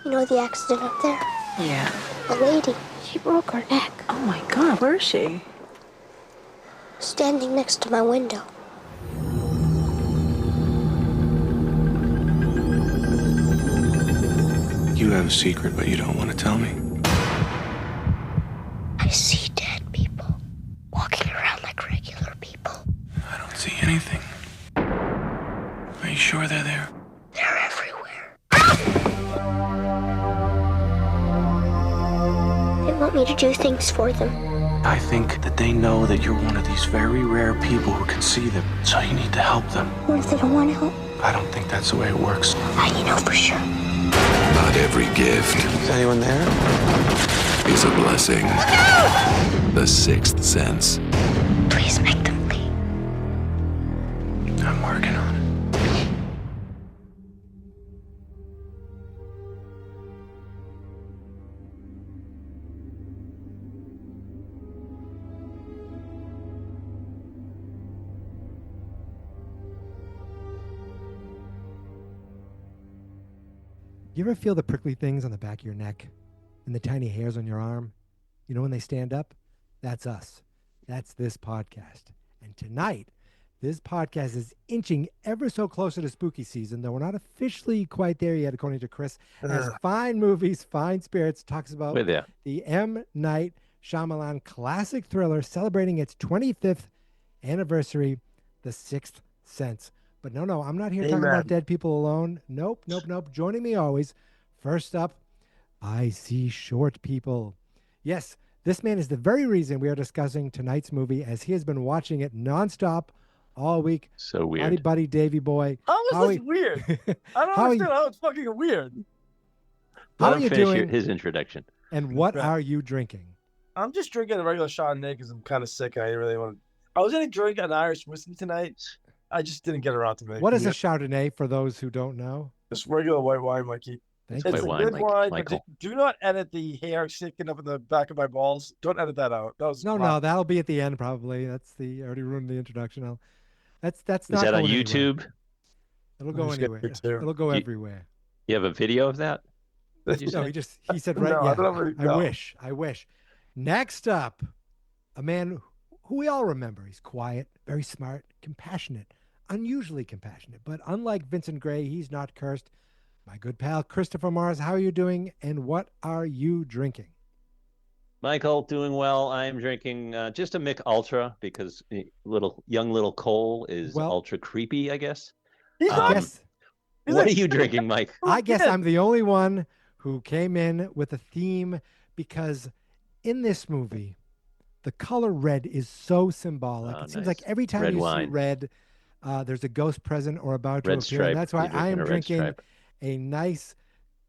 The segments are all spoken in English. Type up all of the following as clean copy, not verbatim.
You know the accident up there? Yeah. A lady. She broke her neck. Oh my God, where is she? Standing next to my window. You have a secret, but you don't want to tell me. I see dead people walking around like regular people. I don't see anything. Are you sure they're there? They're everywhere. They want me to do things for them. I think that they know that you're one of these very rare people who can see them, so you need to help them. What if they don't want to help? I don't think that's the way it works. How do you know for sure? Not every gift Is anyone there? is a blessing. The Sixth Sense. Please make them leave. I'm working on it. You ever feel the prickly things on the back of your neck and the tiny hairs on your arm? You know when they stand up? That's us. That's this podcast. And tonight, this podcast is inching ever so closer to spooky season, though we're not officially quite there yet, according to Chris. As Fine Movies, Fine Spirits talks about the M. Night Shyamalan classic thriller celebrating its 25th anniversary, The Sixth Sense. But no, I'm not here talking about dead people alone. Nope. Joining me always. First up, I see short people. Yes, this man is the very reason we are discussing tonight's movie, as he has been watching it nonstop all week. So weird. Buddy, Davey boy. How is this weird? I don't understand how it's fucking weird. How Let are him you finish doing? his introduction. And what are you drinking? I'm just drinking a regular Chardonnay because I'm kind of sick and I really want to. I was going to drink an Irish whiskey tonight. I just didn't get around to making it. What is a Chardonnay for those who don't know? Just regular white wine, Mikey. Thank It's you. a good wine, but do not edit the hair sticking up in the back of my balls. Don't edit that out. That was No, that'll be at the end probably. I already ruined the introduction. That's Is not that on going YouTube? anywhere. It'll go anywhere. It'll go everywhere. You have a video of that? No, he said right. No, Yeah, I don't really know. I wish. Next up, a man who we all remember. He's quiet, very smart, compassionate, unusually compassionate. But unlike Vincent Gray, he's not cursed. My good pal, Christopher Mars, how are you doing? And what are you drinking? Michael, doing well. I'm drinking just a Mick Ultra because young little Cole is ultra creepy, I guess. What are you drinking, Mike? I guess I'm the only one who came in with a theme because in this movie, the color red is so symbolic. It seems like every time you see red, there's a ghost present or about to appear. And that's why I am drinking a nice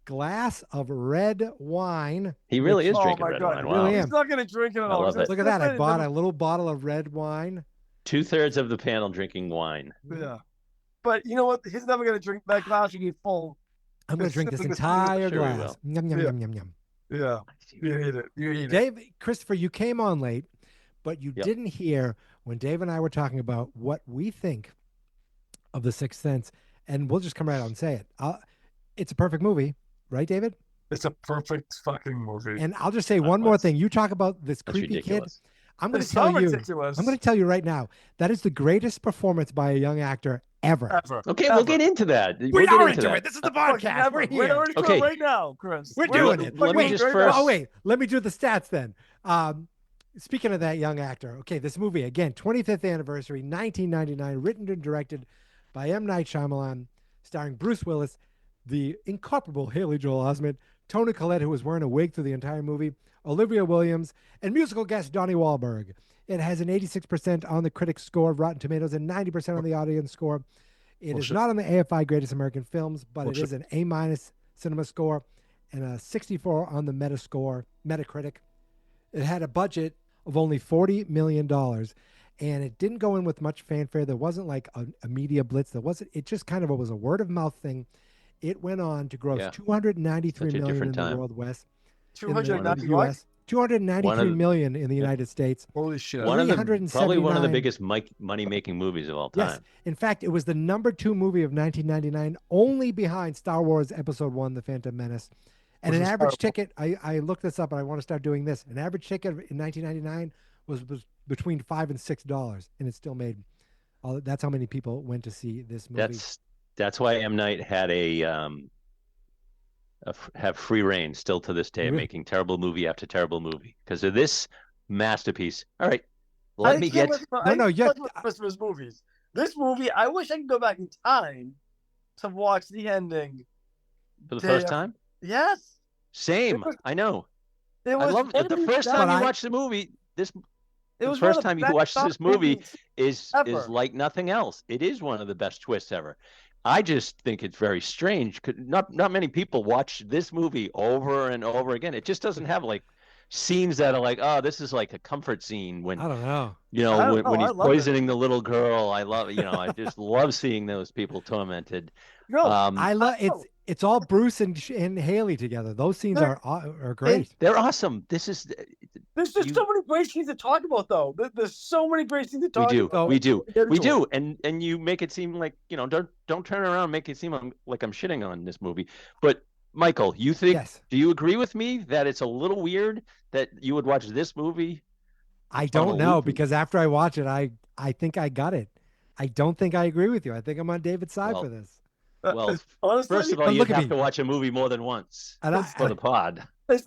glass of red wine. He really is drinking red wine. Wow. He's not going to drink it at all. Look at that. I bought a little bottle of red wine. 2/3 of the panel drinking wine. Yeah. But you know what? He's never going to drink that glass and get full. I'm going to drink this entire glass. Yum, yum, Yeah. yum, yum, yum. Yeah. You eat it. You eat it. Dave, Christopher, you came on late, but you didn't hear when Dave and I were talking about what we think of The Sixth Sense. And we'll just come right out and say it. It's a perfect movie, right, David? It's a perfect fucking movie. And I'll just say one more thing. You talk about this creepy kid. I'm going to tell you. I'm going to tell you right now. That is the greatest performance by a young actor ever. Okay, we'll get into that. We are into it. This is the podcast. We're here. We're into it right now, Chris. We're doing it. Let me just first. Oh wait, let me do the stats then. Speaking of that young actor, okay, this movie again, 25th anniversary, 1999, written and directed by M. Night Shyamalan, starring Bruce Willis, the incomparable Haley Joel Osment, Toni Collette, who was wearing a wig through the entire movie, Olivia Williams, and musical guest Donnie Wahlberg. It has an 86% on the critics score of Rotten Tomatoes and 90% on the audience score. It is not on the AFI Greatest American Films, but it is an A- cinema score and a 64 on the Metacritic. It had a budget of only $40 million, and it didn't go in with much fanfare. There wasn't like a media blitz. It just kind of was a word of mouth thing. It went on to gross $293 million in the World West. 293 $293 million in the United States. Holy shit. Probably one of the biggest money-making movies of all time. Yes. In fact, it was the #2 movie of 1999, only behind Star Wars Episode 1, The Phantom Menace. And Which an was average terrible. ticket, I looked this up and I want to start doing this. An average ticket in 1999 was between $5 and $6, and it still made all. That's how many people went to see this movie. That's why M. Night had have free reign still to this day, Really? making terrible movie after terrible movie because of this masterpiece. All right, I let me can't get. wait for- I No, can't wait for Christmas movies. This movie, I wish I could go back in time to watch the ending. For the day first of- time? Yes. Same. It was- I know. It I was love it. The maybe first that- time you I- watch the movie, it the was one of first the time you best watch this Sonic movie movies is ever. like nothing else. It is one of the best twists ever. I just think it's very strange. Not many people watch this movie over and over again. It just doesn't have like scenes that are like, oh, this is like a comfort scene when I don't know. you know I don't when, know, when I he's love it. poisoning the little girl. I love I just love seeing those people tormented. No, I love know. it's all Bruce and Haley together. Those scenes They're- are great. They're awesome. This is there's just you- so many great things to talk about, though. There's so many great things to talk about. we do, Get we into it. do, and you make it seem like don't turn around and make it seem like I'm shitting on this movie. But Michael, you think? Yes. Do you agree with me that it's a little weird that you would watch this movie? I on don't a know loop? because after I watch it, I think I got it. I don't think I agree with you. I think I'm on David's side Well, for this. Well, Honestly, first of all, But you look at have me. to watch a movie more than once And for the pod. it's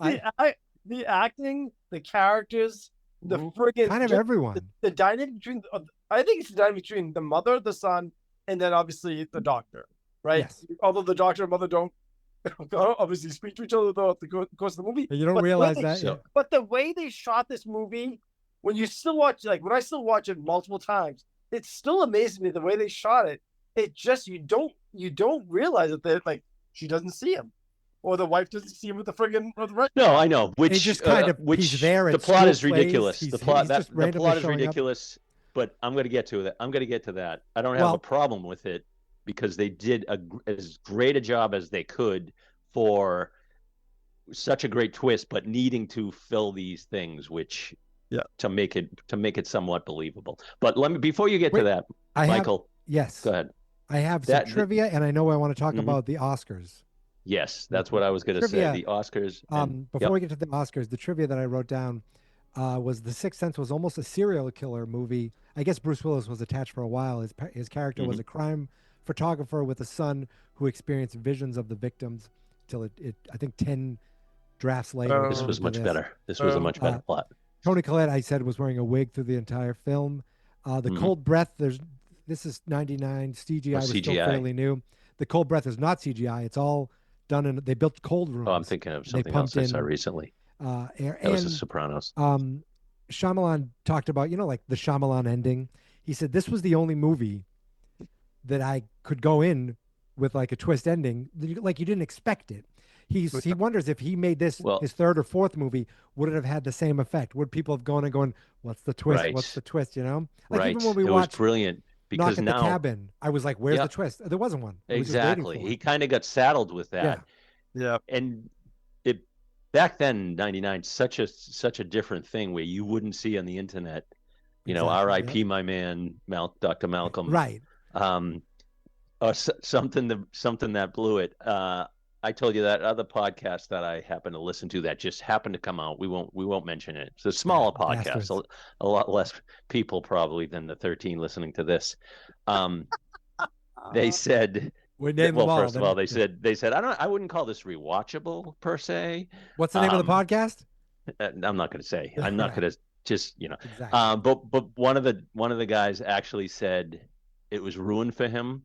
the acting, the characters, the friggin' kind of just everyone. the dynamic between. I think it's the dynamic between the mother, the son, and then obviously the doctor, right? Yes. Although the doctor and mother don't obviously speak to each other throughout the course of the movie. You don't But the way realize they- that. so- yeah. But the way they shot this movie, when you still watch, like when I still watch it multiple times, it still amazes me the way they shot it. It just you don't realize that they're like she doesn't see him, or the wife doesn't see him with the friggin' with the red. No, I know. Which He just kind of- which he's there at the plot school is ridiculous. plays. The He's plot just the randomly plot is showing up. ridiculous. But I'm going to get to that. I'm going to get to that. I don't have Well- a problem with it because they did as great a job as they could for such a great twist, but needing to fill these things, which to make it somewhat believable. But let me before you get Wait, to that, I have, Michael, yes. go ahead. I have That- some trivia, and I know I want to talk Mhm. about the Oscars. Yes, that's what I was going to say. Trivia. The Oscars. and- Before we get to the Oscars, the trivia that I wrote down was The Sixth Sense was almost a serial killer movie. I guess Bruce Willis was attached for a while. His character was a crime photographer with a son who experienced visions of the victims till it I think 10 drafts later. This it was to much better. This was a much better plot. Toni Collette, I said, was wearing a wig through the entire film. The Cold Breath, this is 99. CGI was still CGI. fairly new. The Cold Breath is not CGI. It's all done in. They built cold rooms. Oh, I'm thinking of They something else I pumped saw in, recently. Air. That was The And Sopranos. Shyamalan talked about, like the Shyamalan ending. He said this was the only movie that I could go in with like a twist ending, like you didn't expect it. He wonders if he made this his third or fourth movie, would it have had the same effect? Would people have gone and going, "What's the twist? Right. What's the twist?" Like Right. even when we It was watched brilliant because Knock at now the Cabin, I was like, "Where's Yeah. the twist?" There wasn't one. I was just waiting exactly for he it. kind of got saddled with that. Yeah. And it back then 99 such a different thing where you wouldn't see on the internet, Exactly, R.I.P. my man Dr. Malcolm, Right. Or something that blew it. I told you that other podcast that I happened to listen to that just happened to come out. We won't mention it. It's a smaller podcast, Bastards. a lot less people probably than the 13 listening to this. They said, We named well, them all. first of all, they said I wouldn't call this rewatchable per se. What's the name of the podcast? I'm not going to say. I'm not going to just Exactly. But one of the guys actually said it was ruined for him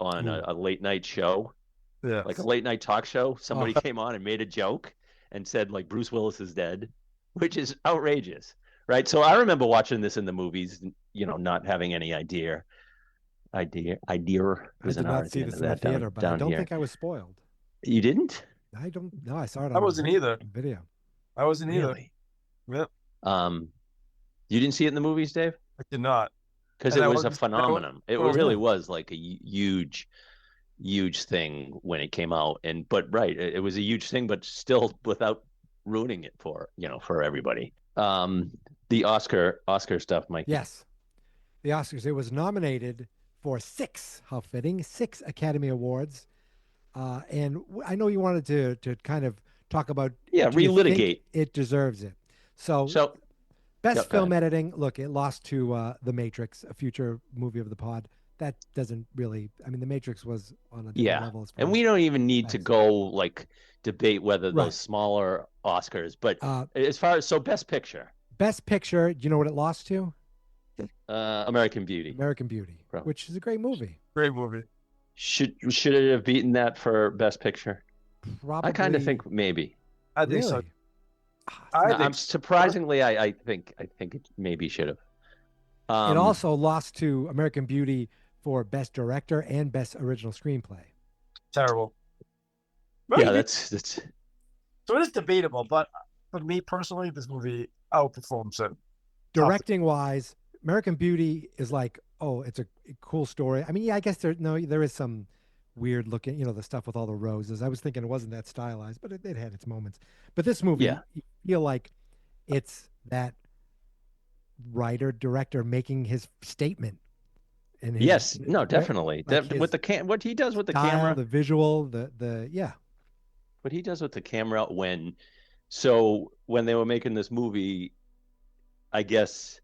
on a late night show. Yeah. Like a late night talk show. Somebody came on and made a joke and said like Bruce Willis is dead, which is outrageous, right? So I remember watching this in the movies, not having any idea. I There's did an R not at see the end this of in the that down- theater, but I down don't here. think I was spoiled. You didn't? I don't know. I saw it. I wasn't either. Video. I wasn't either. Really? Yep. You didn't see it in the movies, Dave? I did not. Because And it I was a wasn't- phenomenon. It wasn't- really was like a huge thing when it came out. But right, it was a huge thing, but still without ruining it for everybody. The Oscar stuff, Mike. Yes. The Oscars. It was nominated for 6 Academy Awards. And I know you wanted to kind of talk about Yeah, do you think relitigate. it deserves it. So best film editing. Look, it lost to The Matrix, a future movie of the pod. That doesn't really. I mean, The Matrix was on a different level. As far and we as don't even need to best. go like debate whether Right. those smaller Oscars. But as far as best picture, Best Picture. Do you know what it lost to? American Beauty. American Beauty, Probably. which is a great movie. Great movie. Should it have beaten that for best picture? Probably. I kind of think maybe. I think so. Really? I'm surprisingly, I think it maybe should have. It also lost to American Beauty for Best Director and Best Original Screenplay. Terrible. Yeah, that's so it is debatable, but for me personally, this movie outperforms it. Directing wise, American Beauty is like, oh, it's a cool story. I mean, yeah, I guess there is some weird looking, the stuff with all the roses. I was thinking it wasn't that stylized, but it had its moments. But this movie, you feel like it's that writer director making his statement. And definitely. Like with what he does with the style, camera, the visual, the what he does with the camera when they were making this movie, I guess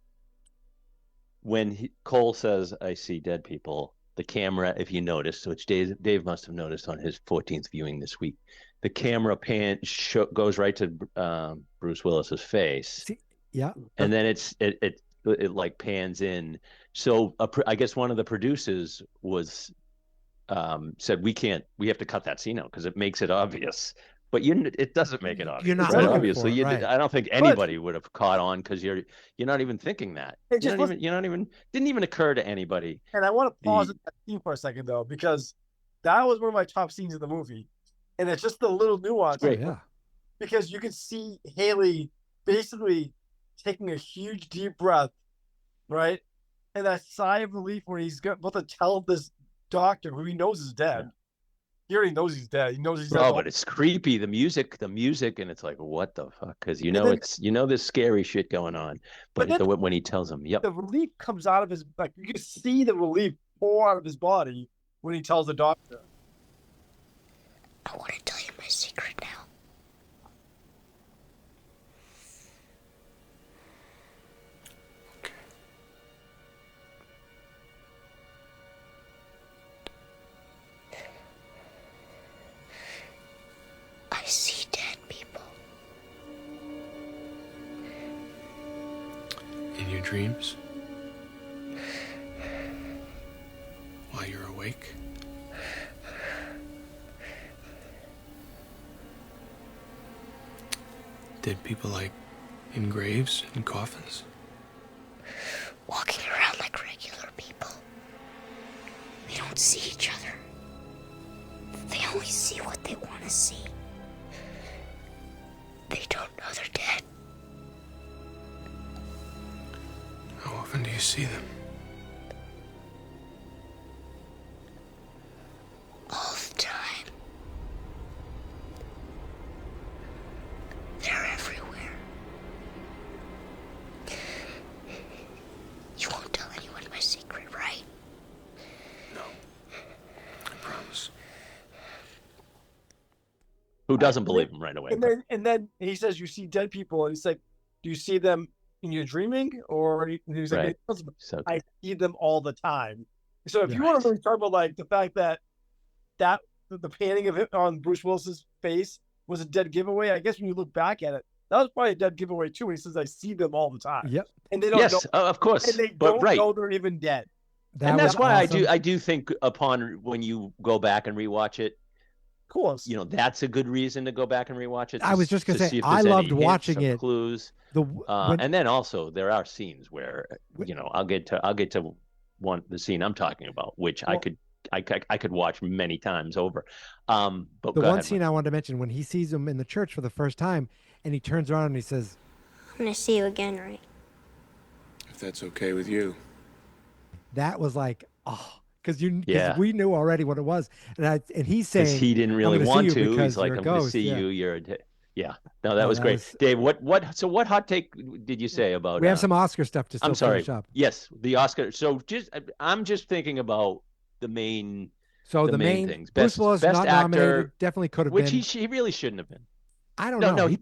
when Cole says, "I see dead people," the camera, if you noticed, which Dave must have noticed on his 14th viewing this week, the camera goes right to Bruce Willis's face. Yeah, and then it like pans in. So I guess one of the producers was said we have to cut that scene out because it makes it obvious. But it doesn't make it obvious. You're not right? looking Obviously, for it, right. I don't think anybody would have caught on because you're not even thinking that. Didn't even occur to anybody. And I want to pause that scene for a second though, because that was one of my top scenes in the movie, and it's just the little nuance. Oh, yeah. Because you can see Haley basically taking a huge deep breath, right, and that sigh of relief when he's about to tell this doctor who he knows is dead. Yeah. He already knows he's dead. He knows he's dead. Oh, but it's creepy. The music, and it's like, what the fuck? Because there's scary shit going on. But when he tells him, the relief comes out of his, like, you can see the relief pour out of his body when he tells the doctor. I want to tell you my secret now. I see dead people. In your dreams? While you're awake? Dead people like in graves and coffins? Walking around like regular people. They don't see each other. They only see what they want to see. They don't know they're dead. How often do you see them? All the time. They're everywhere. You won't tell anyone my secret, right? No. I promise. who doesn't believe him right away. And then he says, "You see dead people," and he's like, "Do you see them in your dreaming?" Or he's like, So "I see them all the time." So if you want to really talk about like the fact that the painting of it on Bruce Willis's face was a dead giveaway, I guess when you look back at it, that was probably a dead giveaway too. When he says, "I see them all the time." Yep. And they don't know, of course. and they don't know they're even dead. And that's why I do think upon when you go back and rewatch it, of course, that's a good reason to go back and rewatch it. I was just gonna say I loved watching it. Clues. And then also there are scenes where I'll get to the scene I'm talking about, which I could watch many times over. But the one scene I wanted to mention when he sees him in the church for the first time, and he turns around and he says, "I'm gonna see you again, right?" If that's okay with you. That was like, because we knew already what it was, and he's saying he didn't really want to. He's like, "I'm going to see you. You're a." Yeah, no, that was great. Dave, what hot take did you say about? We have some Oscar stuff to still finish up. Yes, the Oscar. So I'm just thinking about the main. So the main things. Bruce Willis best not actor, nominated. Definitely could have been. Which he really shouldn't have been. I don't know. No,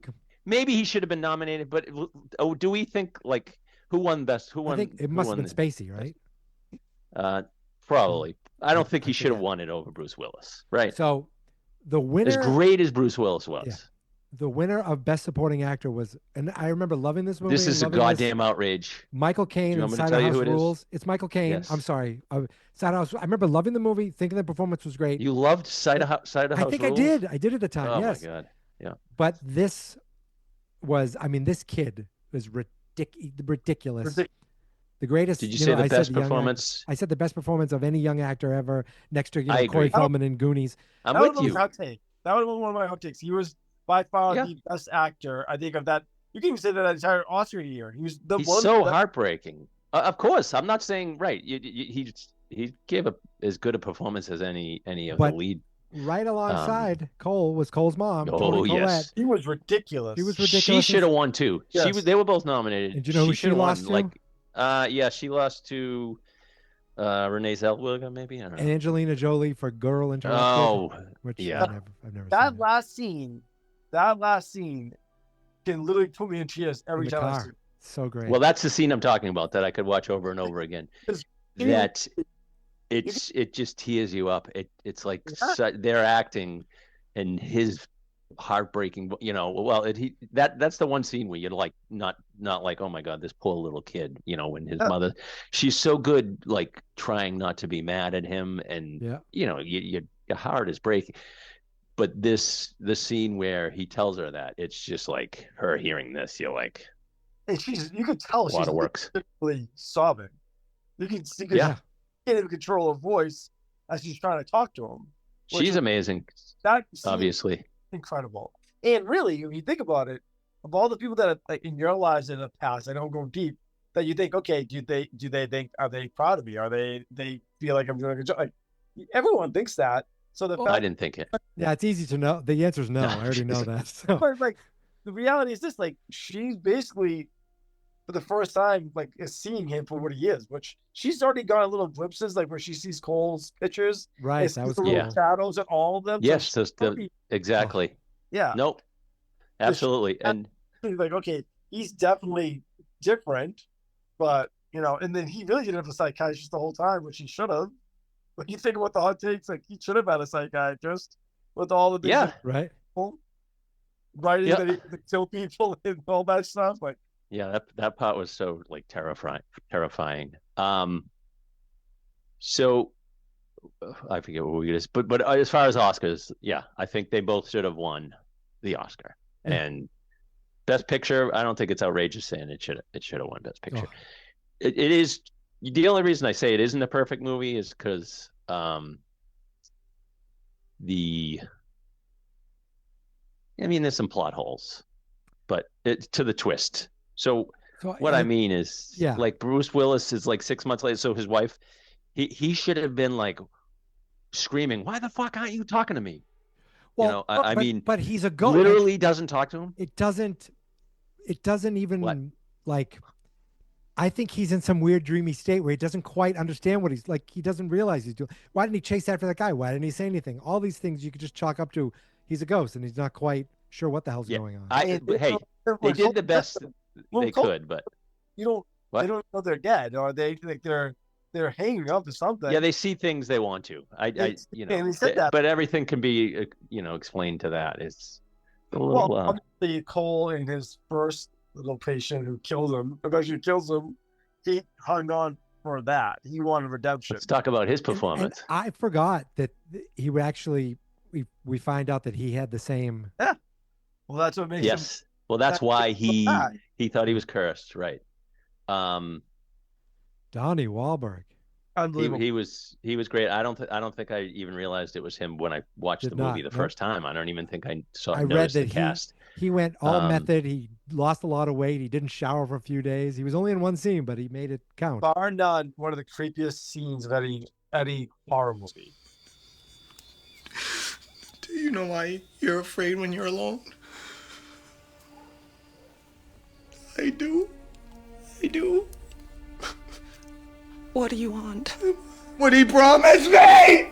maybe he should have been nominated, but do we think like who won best? Who won? I think it must have been Spacey, right? Probably. I don't think he should have won it over Bruce Willis, right? So the winner, as great as Bruce Willis was, the winner of Best Supporting Actor was, and I remember loving this movie. This is a goddamn outrage. Michael Caine in Side of House Rules. It's Michael Caine. Yes. I'm sorry. Side of House. I remember loving the movie, thinking the performance was great. You loved Side of House Rules? I think I did. I did at the time. Oh yes. my god. Yeah. But this was, I mean, this kid was ridiculous. The greatest. Did you say the best performance? I said the best performance of any young actor ever, next to Corey Feldman in Goonies. I'm with you. That would have been one of my hot takes. He was by far the best actor. I think of that. You can even say that entire Oscar year. He's so heartbreaking. Of course, I'm not saying right. He gave as good a performance as any of the lead. Right alongside Cole was Cole's mom. Oh yes, he was ridiculous. She should have won too. Yes. They were both nominated. And do you know who she lost to? She lost to Renee Zellweger, maybe. I don't know. Angelina Jolie for Girl Interrupted. Oh, which yeah. I've never that seen last scene can literally put me in tears every time I see it. So great. Well, that's the scene I'm talking about that I could watch over and over again. It just tears you up. It's like they're acting, and his heartbreaking. That's the one scene where you're like not like, oh my god, this poor little kid. When his mother, she's so good, like trying not to be mad at him, and your heart is breaking. But the scene where he tells her that, it's just like her hearing this, you're like, and you could tell a lot of works. Sobbing. You can can't even control her voice as she's trying to talk to him. She's amazing. That obviously incredible. And really, if you think about it, of all the people that are like in your lives that have passed, I don't go deep, that you think, okay, do they think, are they proud of me? Are they feel like I'm doing a good job? Like, everyone thinks that. So I didn't think it. Yeah, it's easy to know. The answer is no. I already know that. So. But like, the reality is this: like, she's basically, for the first time, like, is seeing him for what he is. Which she's already got a little glimpses, like where she sees Cole's pictures. Right, that was the little shadows and all of them. Yes, exactly. Yeah. Nope. Absolutely. And like, okay, he's definitely different, but and then he really didn't have a psychiatrist the whole time, which he should have. When you think about the hot takes, like, he should have had a psychiatrist with all the things right. Writing that he could kill people and all that stuff. Like, yeah, that part was so like terrifying. So I forget what we just, but as far as Oscars, I think they both should have won the Oscar. And Best Picture, I don't think it's outrageous saying it should have won Best Picture. It is. The only reason I say it isn't a perfect movie is because there's some plot holes, but to the twist. So what I mean is, like, Bruce Willis is like 6 months later. So his wife, he should have been like screaming, "Why the fuck aren't you talking to me?" Well, but he's a ghost. Literally doesn't talk to him. It doesn't even like. I think he's in some weird dreamy state where he doesn't quite understand what he's like. He doesn't realize he's doing. Why didn't he chase after that guy? Why didn't he say anything? All these things you could just chalk up to he's a ghost and he's not quite sure what the hell's going on. They did the best they could, but they don't know they're dead, or they like they're hanging up to something. Yeah, they see things they want to. But everything can be explained to that. It's a little. Obviously, Cole and his first little patient who eventually kills him, he hung on for that. He wanted redemption. Let's talk about his performance. And I forgot that he would actually. We find out that he had the same. Yeah. Well, that's what makes him. Well, that's why he thought he was cursed, right? Donnie Wahlberg. Unbelievable. He was great. I don't think I even realized it was him when I watched the movie the first time. I don't even think I noticed the cast. He went all method. He lost a lot of weight. He didn't shower for a few days. He was only in one scene, but he made it count. Bar none, one of the creepiest scenes of any horror movie. Do you know why you're afraid when you're alone? I do. What do you want? What he promised me!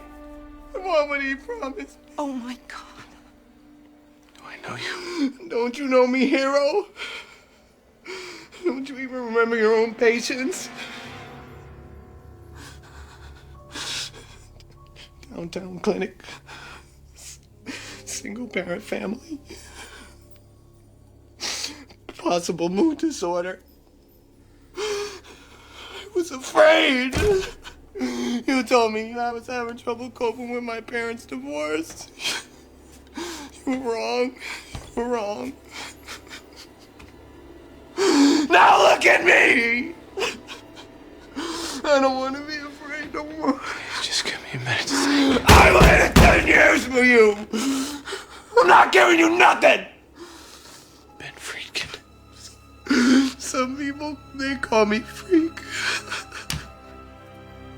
What would he promise? Oh my God. Do I I know you. Don't you know me, hero? Don't you even remember your own patients? Downtown clinic. Single parent family. Possible mood disorder. I was afraid. You told me I was having trouble coping with my parents' divorce. You were wrong. You were wrong. Now look at me! I don't want to be afraid no more. Just give me a minute to think. I waited 10 years for you! I'm not giving you nothing! Ben Friedkin. Some people, they call me freak.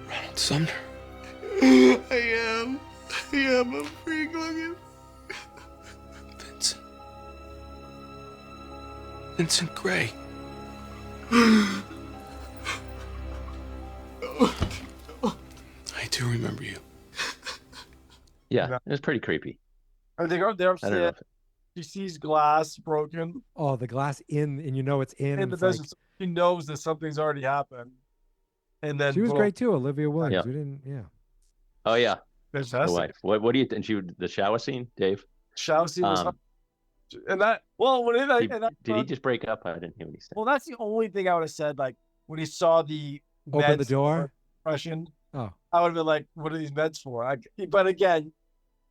Ronald Sumner. I am a freak looking. Vincent Gray. I do remember you. Yeah, it was pretty creepy. Are they going there upstairs? She sees glass broken. Oh, the glass in, and you know it's in. And It's she knows that something's already happened. And then she was boom. great too, Olivia Williams. Yeah. We didn't, Oh yeah, Fantastic. the wife. What do you think? The shower scene, Dave? Shower scene was and that Did he just break up? I didn't hear what he said. Well, that's the only thing I would have said. Like when he saw the Open the door. Russian. Oh, I would have been like, "What are these meds for?" But again,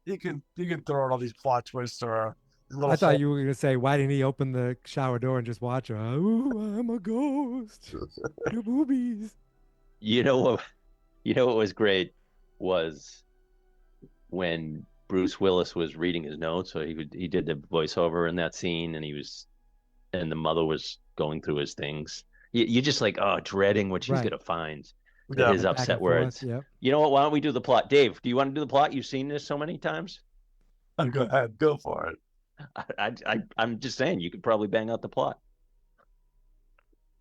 you can throw in all these plot twists or. I thought you were going to say, why didn't he open the shower door and just watch her? Oh, I'm a ghost. Your boobies. You know what was great was when Bruce Willis was reading his notes. So he did the voiceover in that scene, and the mother was going through his things. You just like, dreading what she's gonna find. Yeah. His upset words. Yep. You know what? Why don't we do the plot? Dave, do you want to do the plot? You've seen this so many times. Go ahead, go for it. I'm just saying you could probably bang out the plot.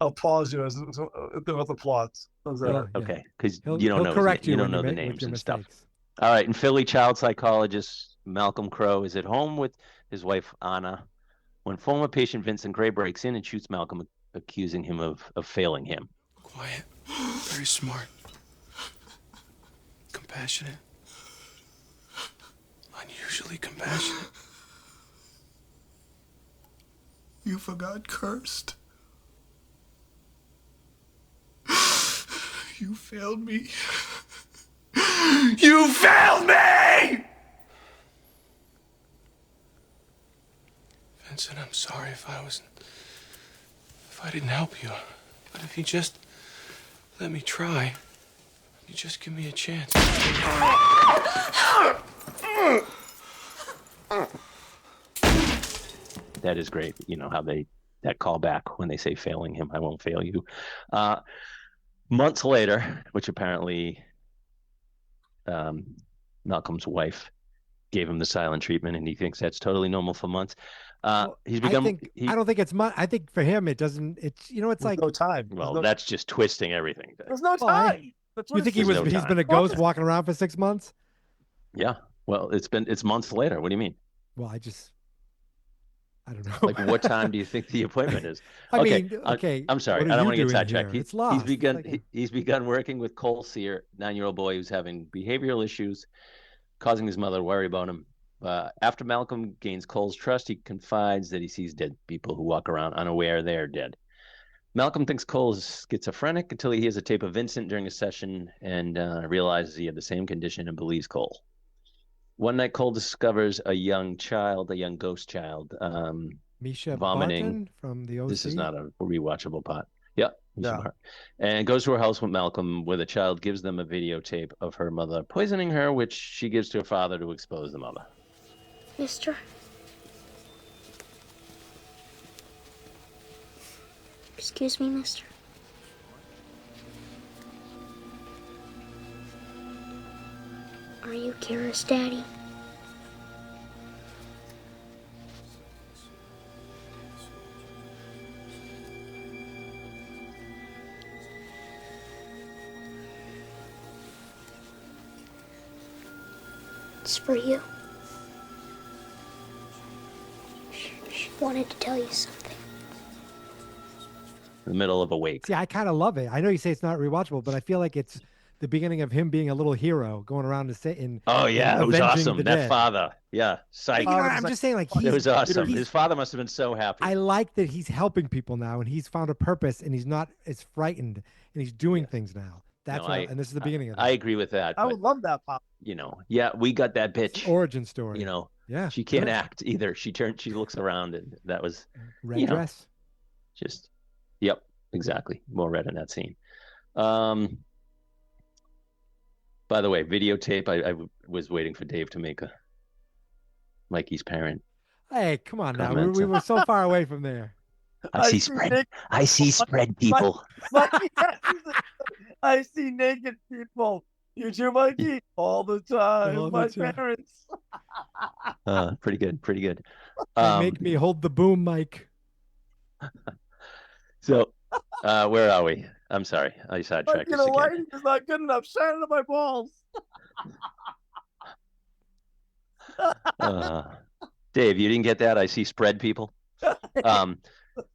I'll pause you as with the plots. Okay, because He'll you don't know correct you don't when know you the make- with names your and stuff. mistakes. All right, in Philly, child psychologist Malcolm Crowe is at home with his wife Anna when former patient Vincent Gray breaks in and shoots Malcolm, accusing him of failing him. Quiet. Very smart. Compassionate. Unusually compassionate. You forgot cursed. You failed me. You failed me! Vincent, I'm sorry if I didn't help you. But if you just let me try, you just give me a chance. That is great. You know how that call back when they say failing him, I won't fail you. Months later, which apparently Malcolm's wife gave him the silent treatment, and he thinks that's totally normal for months. He's become. I don't think it's much. I think for him, it doesn't. It's it's like no time. Well, that's just twisting everything. There's no time. You think he's been a ghost walking around for 6 months? Yeah. Well, it's months later. What do you mean? Well, I don't know. Like, what time do you think the appointment is? I mean, okay. I'm sorry. what I are don't want you to get doing sidetracked. here? It's lost. He's begun working with Cole Sear, 9-year-old boy who's having behavioral issues, causing his mother to worry about him. After Malcolm gains Cole's trust, he confides that he sees dead people who walk around unaware they are dead. Malcolm thinks Cole is schizophrenic until he hears a tape of Vincent during a session and realizes he had the same condition and believes Cole. One night, Cole discovers a young ghost child, Misha vomiting Barton from the OC. This is not a rewatchable part. Yeah. And goes to her house with Malcolm, where the child gives them a videotape of her mother poisoning her, which she gives to her father to expose the mother. Mister? Excuse me, mister? Are you Kira's daddy? It's for you. wanted to tell you something. In the middle of a wake. See, I kind of love it. I know you say it's not rewatchable, but I feel like it's the beginning of him being a little hero going around to say and Oh yeah, it was awesome. That father. Yeah. Psych. I'm just saying, like, it was awesome. His father must have been so happy. I like that he's helping people now and he's found a purpose and he's not as frightened and he's doing things now. That's and this is the beginning of that. I agree with that. I would love that, Pop. Yeah, we got that bitch. Origin story. Yeah. She can't act either. She looks around and that was red dress. Just yep, exactly. More red in that scene. By the way, videotape. I was waiting for Dave to make a Mikey's parent. Hey, come on now. We were so far away from there. I see spread. I see spread people. I see naked people. You too, Mikey? All the time. My parents. Pretty good. Pretty good. Make me hold the boom, Mike. So, where are we? I'm sorry. I sidetracked us again. Lighting is not good enough. Shine into my balls. Dave, you didn't get that? I see spread people.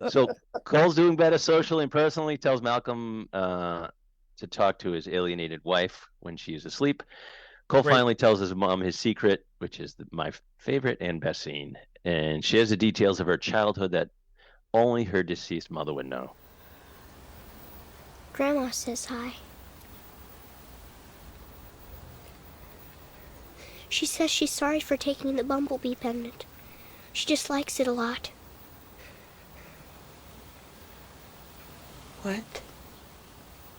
So Cole's doing better socially and personally, tells Malcolm to talk to his alienated wife when she is asleep. Cole finally tells his mom his secret, which is my favorite and best scene, and shares the details of her childhood that only her deceased mother would know. Grandma says hi. She says she's sorry for taking the bumblebee pendant. She just likes it a lot. What?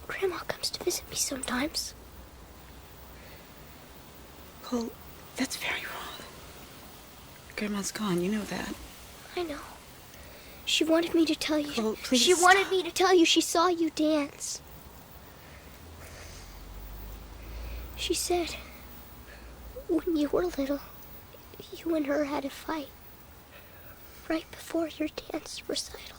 Grandma comes to visit me sometimes. Cole, that's very wrong. Grandma's gone, you know that. I know. She wanted me to tell you. Cole, please she stop. wanted me to tell you she saw you dance. She said, when you were little, you and her had a fight right before your dance recital.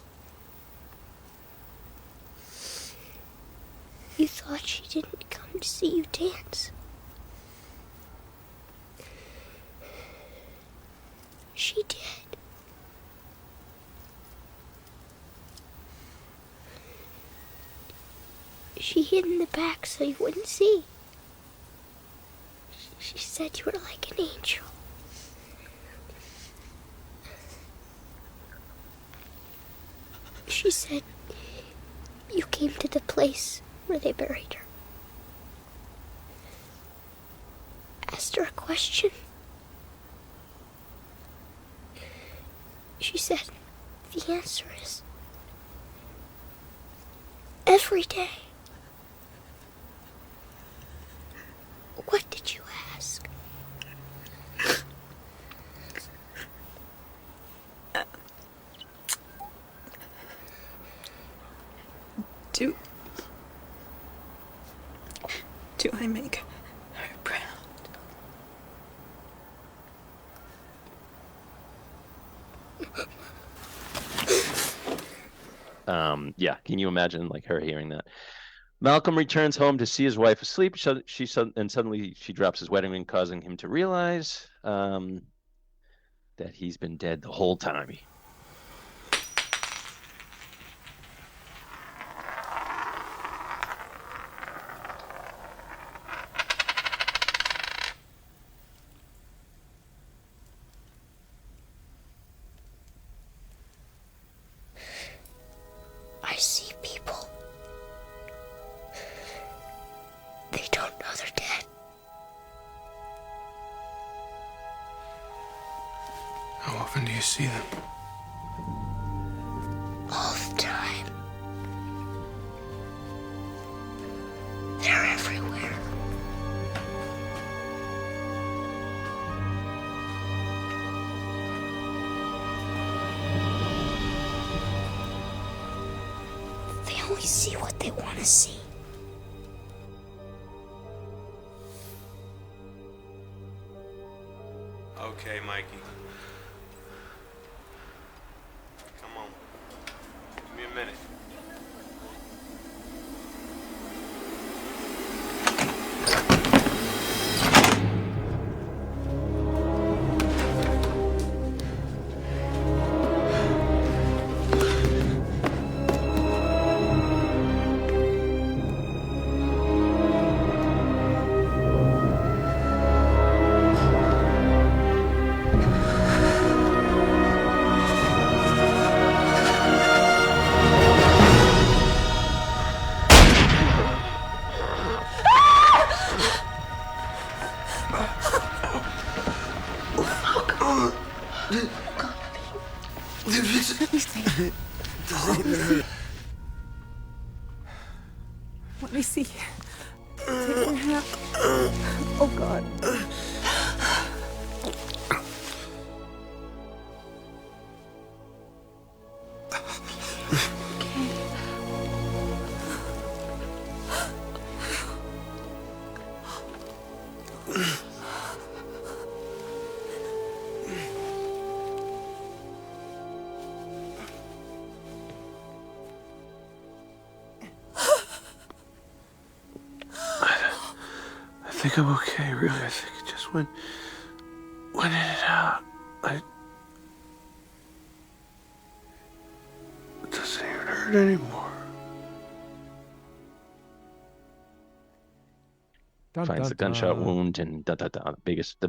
You thought she didn't come to see you dance. She did. She hid in the back so you wouldn't see. She said you were like an angel. She said you came to the place where they buried her. Asked her a question. She said the answer is every day. What did you ask? Do I make her proud? Yeah, can you imagine like her hearing that? Malcolm returns home to see his wife asleep. And suddenly she drops his wedding ring, causing him to realize that he's been dead the whole time. I see people. They don't know they're dead. How often do you see them? All the time. They're everywhere. They only see what they want to see. Okay, Mikey. Come on. Give me a minute. Let me see. Let me see. Take your hand. Oh, God. I think I'm okay, really. I think it just went in and out. It doesn't even hurt anymore. Dun, Finds dun, the gunshot dun. wound and the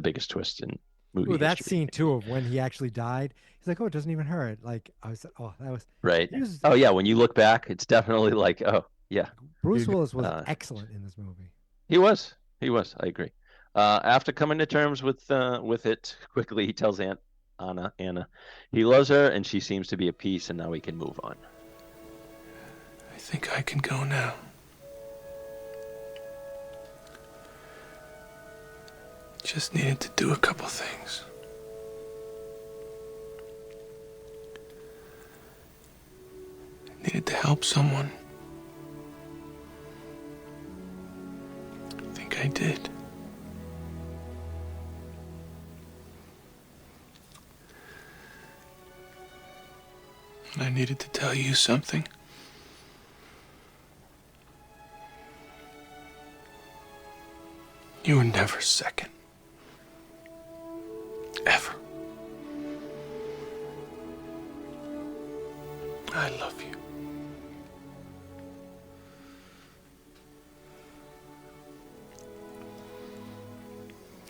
biggest twist in movie Ooh, that history. scene too of when he actually died. He's like, "Oh, it doesn't even hurt." Like I was, oh, that was Right. he was- Oh yeah, when you look back, it's definitely like, oh yeah, Bruce Willis was excellent in this movie. he was. I agree. After coming to terms with it quickly, he tells Anna he loves her and she seems to be at peace, and now we can move on. I think I can go now. Just needed to do a couple things. Needed to help someone. I think I did. I needed to tell you something. You were never second. Ever. I love you.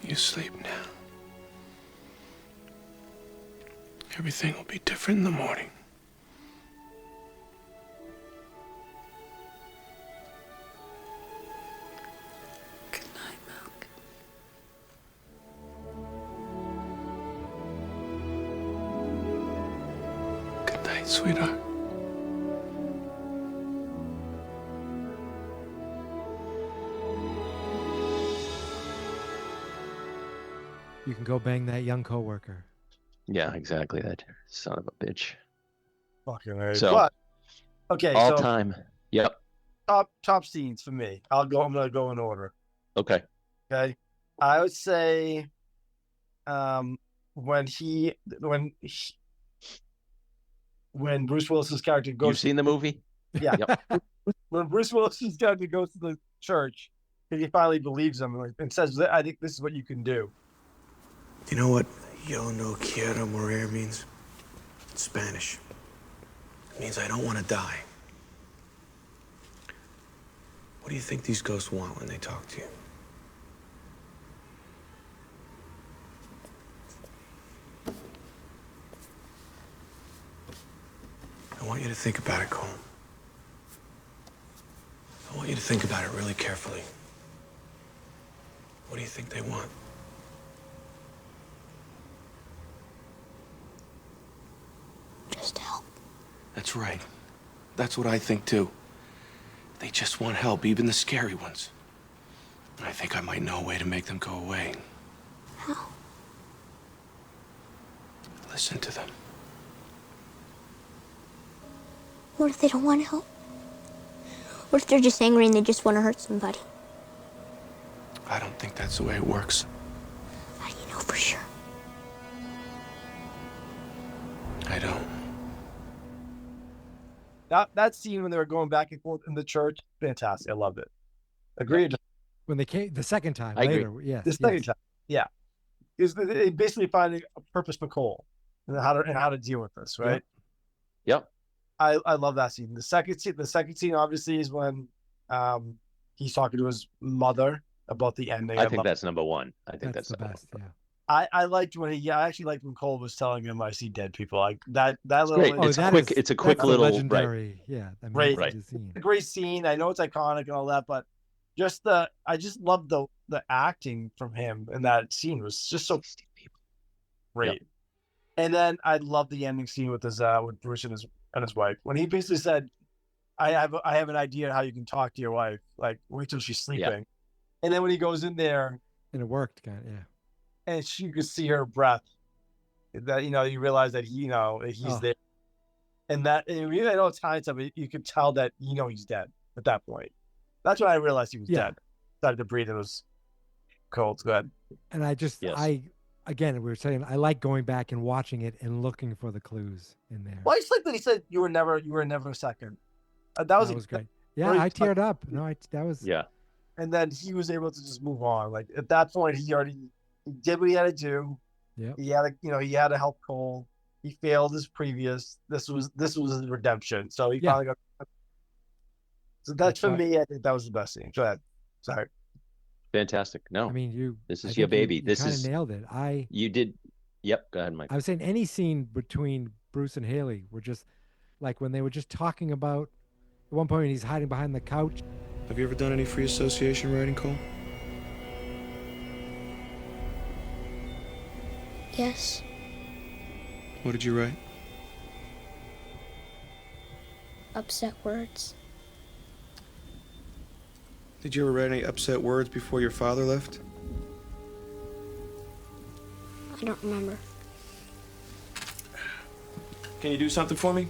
You sleep now. Everything will be different in the morning. Good night, Milk. Good night, sweetheart. You can go bang that young coworker. Yeah, exactly. That son of a bitch. Fucking right. So, But, okay, all so time. Yep. top scenes for me. I'm gonna go in order. Okay. Okay, I would say, when Bruce Willis's character goes. You've seen the movie? Yeah. Yep. When Bruce Willis's character goes to the church, and he finally believes him and says, "I think this is what you can do." You know what Yo no quiero morir means? In Spanish. It means I don't want to die. What do you think these ghosts want when they talk to you? I want you to think about it, Cole. I want you to think about it really carefully. What do you think they want? Just help. That's right. That's what I think too. They just want help, even the scary ones. I think I might know a way to make them go away. How? Listen to them. What if they don't want help? What if they're just angry and they just want to hurt somebody? I don't think that's the way it works. How do you know for sure? I don't. That scene when they were going back and forth in the church, fantastic. I loved it. Agreed. When they came the second time I agree. later, yes. The second yes. time, yeah, is basically finding a purpose for Cole and how to deal with this, right? Yep. I love that scene. The second scene obviously is when he's talking to his mother about the ending. I think that's number one. I think that's the number best. one. Yeah. I liked when I actually liked when Cole was telling him I see dead people. Like that little Great. Oh, It's that quick. is- It's a quick that's little legendary. Yeah, Right. amazing scene. a great scene. I know it's iconic and all that, but I just love the acting from him in that scene was just so great. And then I love the ending scene with with Bruce and his wife when he basically said, I have an idea how you can talk to your wife. Like, wait till she's sleeping. Yeah. And then when he goes in there, and it worked, kind of, yeah. And you could see her breath. That you realize that he's there, and that I know it's hindsight, you could tell that he's dead at that point. That's when I realized he was dead. Started to breathe. It was cold. Go ahead. And again, we were saying I like going back and watching it and looking for the clues in there. Well, I just like that he said you were never a second. That was great. Yeah, I teared up. No, that was And then he was able to just move on. Like at that point, he did what he had to do. Yeah. He had to help Cole. He failed his previous. This was his redemption. So he finally got. So that's for me. I think that was the best scene. Go ahead. Sorry. Fantastic. No, I mean This is your baby. You kind of nailed it. You did. Yep. Go ahead, Mike. I was saying any scene between Bruce and Haley were just like when they were just talking about. At one point, he's hiding behind the couch. Have you ever done any free association writing, Cole? Yes. What did you write? Upset words. Did you ever write any upset words before your father left? I don't remember. Can you do something for me?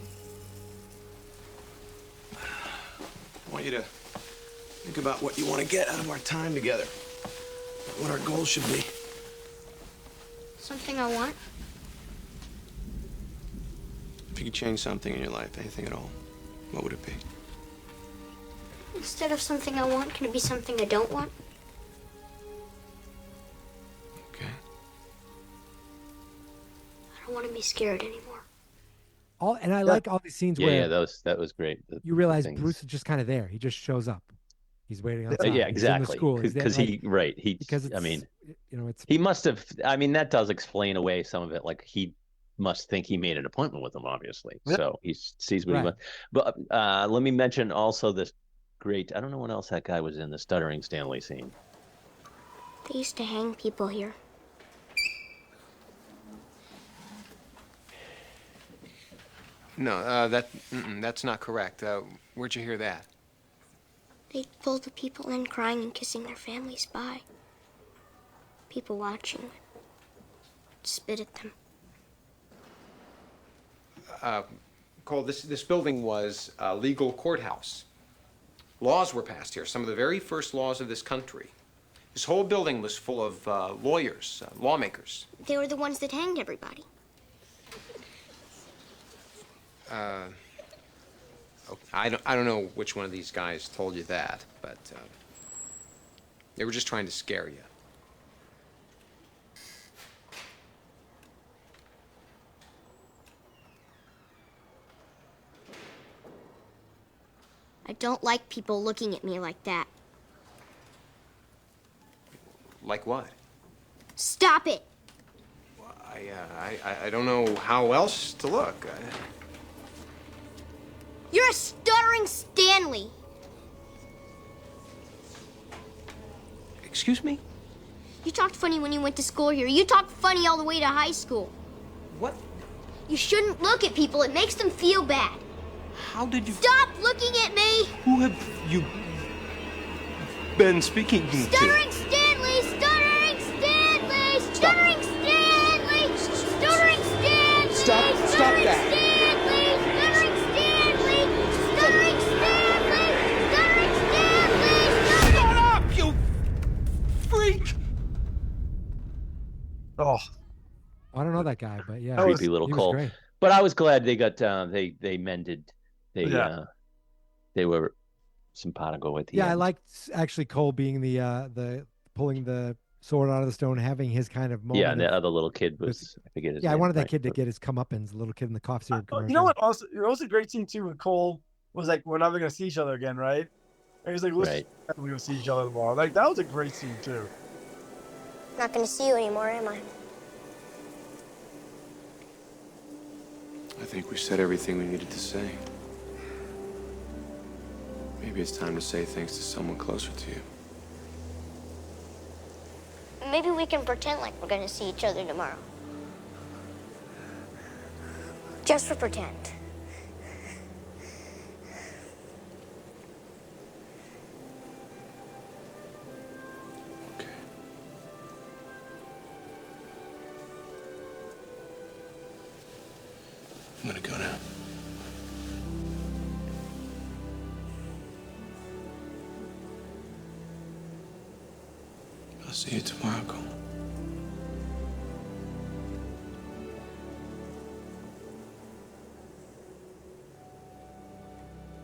I want you to think about what you want to get out of our time together. What our goals should be. Something I want? If you could change something in your life, anything at all, what would it be? Instead of something I want, can it be something I don't want? Okay. I don't want to be scared anymore. I like all these scenes where that was great. You realize Bruce is just kind of there. He just shows up. He's waiting outside. Yeah, exactly. Because he must have. I mean, that does explain away some of it. Like he must think he made an appointment with him, obviously. Yep. So he sees what he wants. But let me mention also this great. I don't know what else that guy was in the Stuttering Stanley scene. They used to hang people here. No, that's not correct. Where'd you hear that? They'd pull the people in crying and kissing their families by. People watching would spit at them. Cole, this building was a legal courthouse. Laws were passed here, some of the very first laws of this country. This whole building was full of lawyers, lawmakers. They were the ones that hanged everybody. I don't know which one of these guys told you that, but they were just trying to scare you. I don't like people looking at me like that. Like what? Stop it! I don't know how else to look. You're a stuttering Stanley. Excuse me? You talked funny when you went to school here. You talked funny all the way to high school. What? You shouldn't look at people. It makes them feel bad. How did you... Stop looking at me! Who have you been speaking to? Stuttering Stanley! Stuttering Stanley! Stuttering Stanley! Stuttering Stanley! Stop that! Stuttering Stanley! Stuttering Stanley! Shut up, you freak! Oh, I don't know that guy, but yeah, creepy little Cole. Great. But I was glad they got they mended. They were simpatico at the end. I liked actually Cole being the pulling the sword out of the stone, having his kind of moment. Yeah, and that other little kid was, I forget his name. I wanted that kid to get his comeuppance, the little kid in the cough syrup commercial. You know what? Also, it was a great scene too with Cole. Was like, we're never gonna see each other again, right? And he's like, listen, we're gonna see each other tomorrow. Like that was a great scene too. Not gonna see you anymore, am I? I think we said everything we needed to say. Maybe it's time to say things to someone closer to you. Maybe we can pretend like we're gonna see each other tomorrow. Just for pretend. Okay. I'm gonna go now. I'll see you tomorrow, Cole.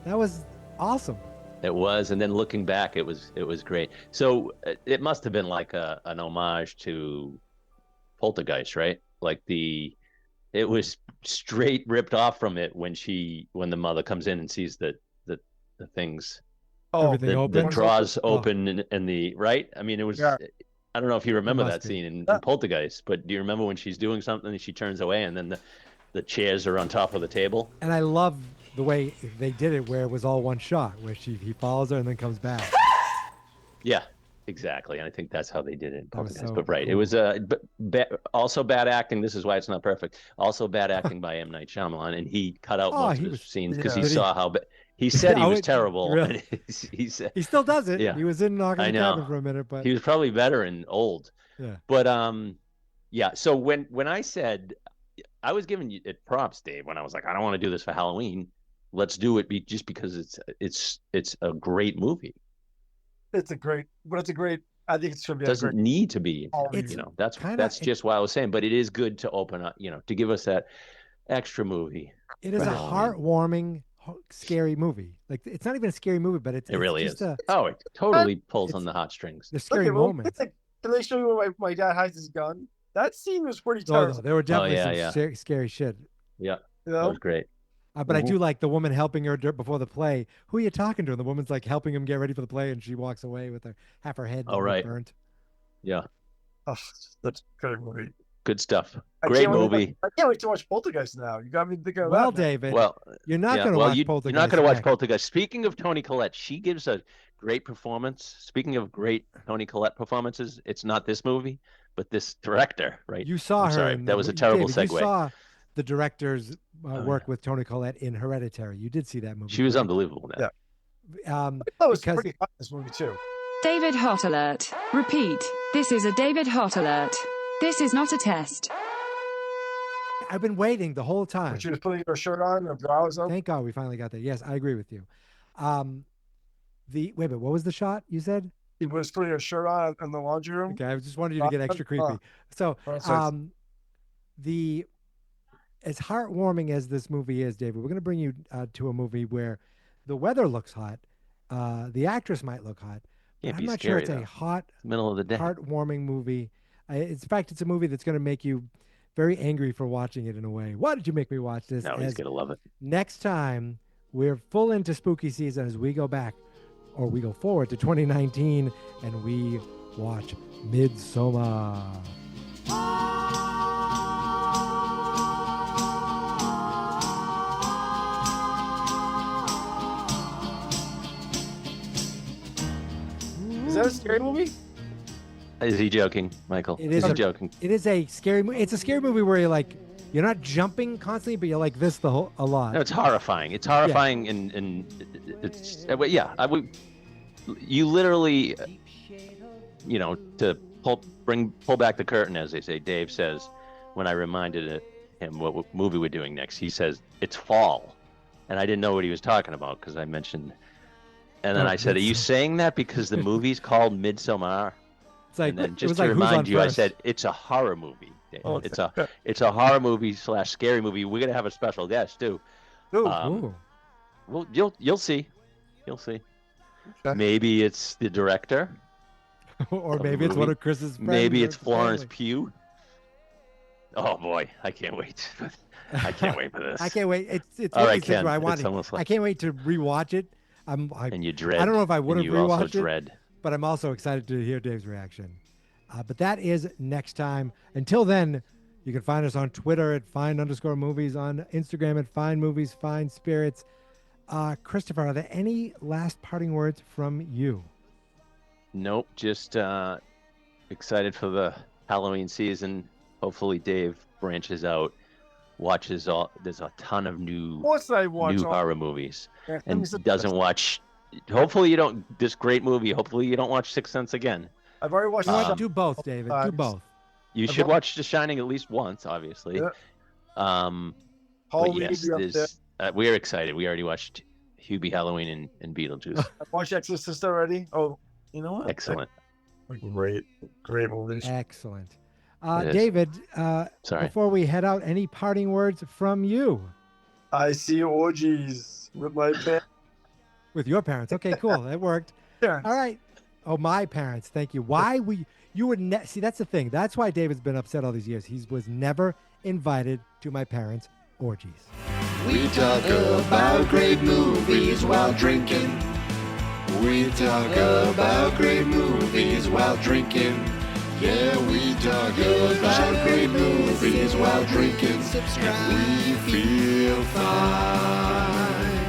That was awesome. It was, and then looking back, it was great. So it must have been like an homage to Poltergeist, right? Like it was straight ripped off from it when the mother comes in and sees the things. Oh, the drawers open and the right. I mean, it was. Yeah. I don't know if you remember that be. scene in Poltergeist, but do you remember when she's doing something and she turns away and then the chairs are on top of the table? And I love the way they did it, where it was all one shot, where he follows her and then comes back. Yeah, exactly. And I think that's how they did it in That was Poltergeist. so But right, cool. it was also bad acting. This is why it's not perfect. Also bad acting by M. Night Shyamalan, and he cut out most of his scenes because he Did he? saw how he said he Oh, was it- terrible. really? And he said He still does it. Yeah. He was in Knock on I the know. Cabin for a minute, but he was probably better and old. yeah. But yeah. So when I said I was giving you props, Dave, when I was like, I don't want to do this for Halloween. Let's do it just because it's a great movie. It's a great. I think it's going to It be doesn't a great. need to be. It's That's kinda- just why I was saying. But it is good to open up, to give us that extra movie. It is for a Halloween. heartwarming, scary movie. Like, it's not even a scary movie, but it's Really just is. It totally pulls it's- on the heartstrings. the scary Okay, well, moments. can they show you where my dad hides his gun? That scene was pretty Oh, terrible. no, there were definitely yeah. some scary shit. Yeah, You that know? was great. But I do like the woman helping her before the play. Who are you talking to? And the woman's like helping him get ready for the play, and she walks away with half her head right. burnt. Yeah, Oh, that's a great movie. good stuff. I Great can't wait- movie. I can't wait to watch Poltergeist now. You got me thinking of Well, that. now. David, Well, you're not going to well, watch you're Poltergeist. not going to watch next. Poltergeist. Speaking of Toni Collette, she gives a great performance. Speaking of great Toni Collette performances, it's not this movie, but this director, right? You saw I'm her. sorry, in that the- was a terrible David, segue. You saw the director's work yeah. with Toni Collette in Hereditary. You did see that movie. She was correct? unbelievable in that. That was because- pretty hot in this movie too. David Hot Alert. Repeat. This is a David Hot Alert. This is not a test. I've been waiting the whole time. When she was putting her shirt on, her blouse on. Thank God we finally got there. Yes, I agree with you. Wait a minute, what was the shot you said? He was putting her shirt on in the laundry room. Okay, I just wanted you to get extra creepy. So, sorry. as heartwarming as this movie is, David, we're going to bring you to a movie where the weather looks hot, the actress might look hot. Can't I'm be not sure scary, it's though. a hot, Middle of the day. heartwarming movie. In fact, it's a movie that's going to make you very angry for watching it in a way. Why did you make me watch this? No, he's As gonna love it. next time, we're full into spooky season as we go back, or we go forward to 2019, and we watch Midsommar. Is that a scary movie? Is he joking, Michael? It is He's a- joking. It is a scary movie. It's a scary movie where you're not jumping constantly, but you're like this a lot. No, it's horrifying. It's horrifying, and it's yeah. You literally, to pull back the curtain, as they say. Dave says, when I reminded him what movie we're doing next, he says it's fall, and I didn't know what he was talking about because I mentioned, and then Oh, I said, "Are you saying that because the movie's called Midsommar?" It's like And then it just was to like Who's on remind you, I First? said it's a horror movie. Dave. Oh, It's a horror movie / scary movie. We're gonna have a special guest too. Ooh. Ooh. Well, you'll see. You'll see. Okay. Maybe it's the director. or of maybe the it's one movie. of Chris's friends. Maybe or it's Florence family. Pugh. Oh boy, I can't wait. I can't wait for this. I can't wait. It's All one of right, these things where I Ken, want it's to. almost like- I can't wait to rewatch it. And you dread. I don't know if I would and have you also rewatched it, dread. but I'm also excited to hear Dave's reaction. But that is next time. Until then, you can find us on Twitter at @find_movies, on Instagram at @findmovies, find spirits. Christopher, are there any last parting words from you? Nope. Just excited for the Halloween season. Hopefully, Dave branches out watches there's a ton of new Of course I watch new all- horror movies Yeah, and Family's the doesn't best. watch. Hopefully you don't. This great movie. Hopefully you don't watch Sixth Sense again. I've already watched. You know what? The Do both, David. Do times. both. You I've should wa- watch The Shining at least once, obviously. Yeah. But Halloween yes, will be up there. we are excited. We already watched Hubie Halloween and Beetlejuice. I've watched Exorcist already. Oh, you know what? Excellent. Great movies. Excellent. It is. David, Sorry. before we head out, any parting words from you? I see orgies with my parents. With your parents. Okay, cool. That worked. Yeah. All right. Oh, my parents. Thank you. Why you would see, that's the thing. That's why David's been upset all these years. He was never invited to my parents' orgies. We talk about great movies while drinking. We talk about great movies while drinking. Yeah, we talk about great movies while drinking. And we feel fine.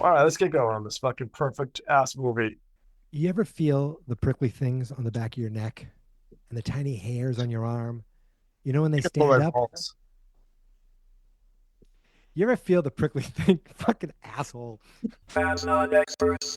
All right, let's get going on this fucking perfect ass movie. You ever feel the prickly things on the back of your neck and the tiny hairs on your arm? You know when they stand up? You ever feel the prickly thing? Fucking asshole. Fans not experts.